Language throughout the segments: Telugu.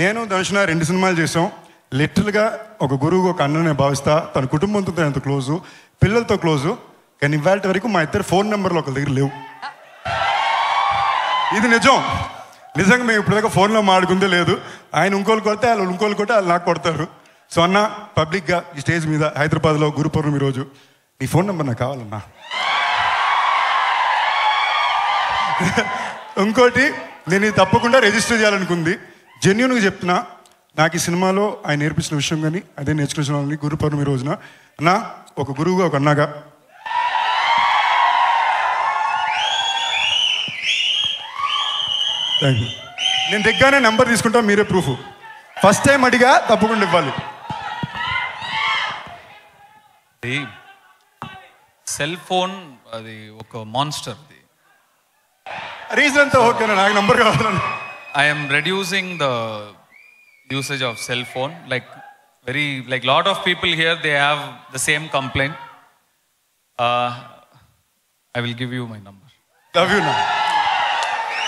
నేను ధనుష్ 2 సినిమాలు చేసాం. లిటరల్గా ఒక గురువు ఒక అన్ననే భావిస్తా. తన కుటుంబంతో ఎంత క్లోజు, పిల్లలతో క్లోజు. కానీ ఇవాళ వరకు మా ఇద్దరు ఫోన్ నెంబర్లు ఒకరి దగ్గర లేవు. ఇది నిజంగా మేము ఇప్పటిదాకా ఫోన్లో మాడుకుందే లేదు. ఆయన ఇంకోళ్ళు కొడితే వాళ్ళు ఇంకోళ్ళు కొట్టే వాళ్ళు నాకు కొడతారు. సో అన్న, పబ్లిక్గా ఈ స్టేజ్ మీద హైదరాబాద్లో గురు పౌర్ణమి రోజు నీ ఫోన్ నెంబర్ నాకు కావాలన్నా. ఇంకోటి, నేను ఇది తప్పకుండా రిజిస్టర్ చేయాలనుకుంది. జెన్యూన్గా చెప్తున్నా, నాకు ఈ సినిమాలో ఆయన నేర్పించిన విషయం కానీ అదే నేర్చుకున్న గురు పౌర్ణమి రోజున అన్నా, ఒక గురువుగా ఒక అన్నగా థ్యాంక్ యూ. నేను దగ్గరనే నెంబర్ తీసుకుంటా, మీరే ప్రూఫ్. ఫస్ట్ టైం అడిగా, తప్పకుండా ఇవ్వాలి. సెల్ ఫోన్ అది ఒక మాన్స్టర్. రీజన్ అంతా ఓకేనా? నాకు నెంబర్ కావాలని. I'm reducing the usage of cell phone. Like lot of people here they have the same complaint. I will give you my number. Love you నా.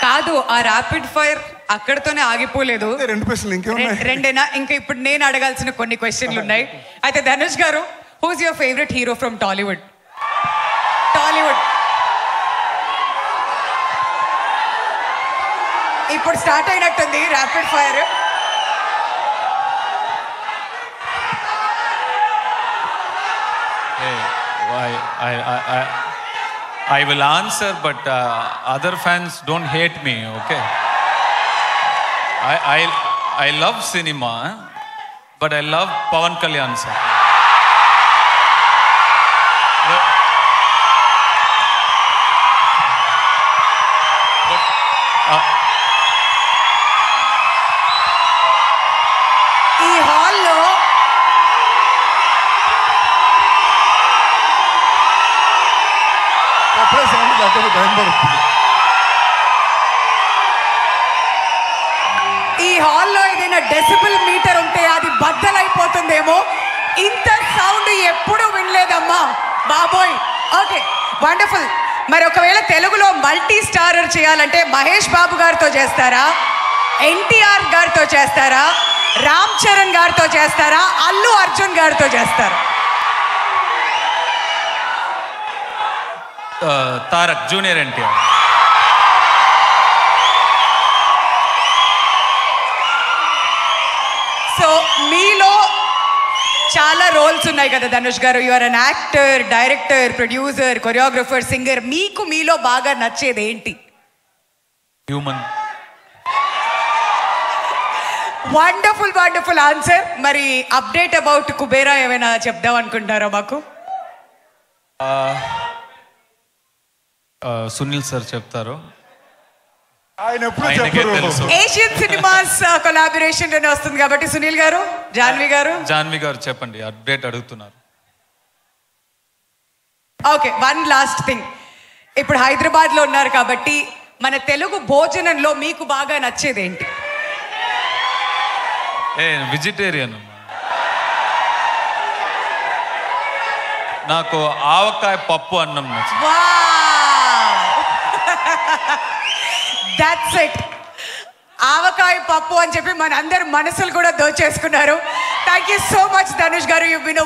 కాదు, ఆ ర్యాపిడ్ ఫైర్ అక్కడితోనే ఆగిపోలేదు. 2 ప్రశ్నలు ఇంకేమున్నాయి? రెండేనా? ఇంకా ఇప్పుడు నేను అడగాల్సిన కొన్ని క్వశ్చన్లు ఉన్నాయి. అయితే ధనుష్ గారు, who's your favourite hero from Tollywood? ఇప్పుడు స్టార్ట్ అయినట్టుంది rapid fire. I will answer, but other fans don't hate me, okay? I love cinema, but I love Pawan Kalyan sir. ఈ హాల్లో ఏదైనా డెసిబుల్ మీటర్ ఉంటే అది బద్దలైపోతుందేమో. ఇంత సౌండ్ ఎప్పుడు వినలేదమ్మా బాబోయ్. Okay, wonderful. మరి ఒకవేళ తెలుగులో మల్టీ స్టారర్ చేయాలంటే మహేష్ బాబు గారితో చేస్తారా, ఎన్టీఆర్ గారితో చేస్తారా, రామ్ చరణ్ గారితో చేస్తారా, అల్లు అర్జున్ గారితో చేస్తారా? తారక్ జూనియర్ ఎన్టీఆర్. సో మీలో చాలా రోల్స్ ఉన్నాయి కదా ధనుష్ గారు. You are an actor, director, producer, choreographer, singer. మీలో బాగా నచ్చేది ఏంటి? హ్యూమన్. Wonderful answer. మరి అప్డేట్ అబౌట్ కుబేరా ఏమైనా చెప్దాం అనుకుంటారా మాకు? సునీల్ సార్ చెప్తారు. ఏషియన్ సినిమాస్ కొలాబరేషన్ లోనే వస్తుంది కాబట్టి సునీల్ గారు, జాన్వి గారు చెప్పండి. అప్డేట్ అడుగుతున్నారు. Okay, one last thing. ఇప్పుడు హైదరాబాద్ లో ఉన్నారు కాబట్టి మన తెలుగు భోజనంలో మీకు బాగా నచ్చేది ఏంటి? వెజిటేరియన్. నాకు ఆవకాయ పప్పు అన్నం నచ్చింది. That's it. ఆవకాయ పప్పు అని చెప్పి మన అందరి మనసులు కూడా దోచేసుకున్నారు. Thank you so much Dhanush గారు. You been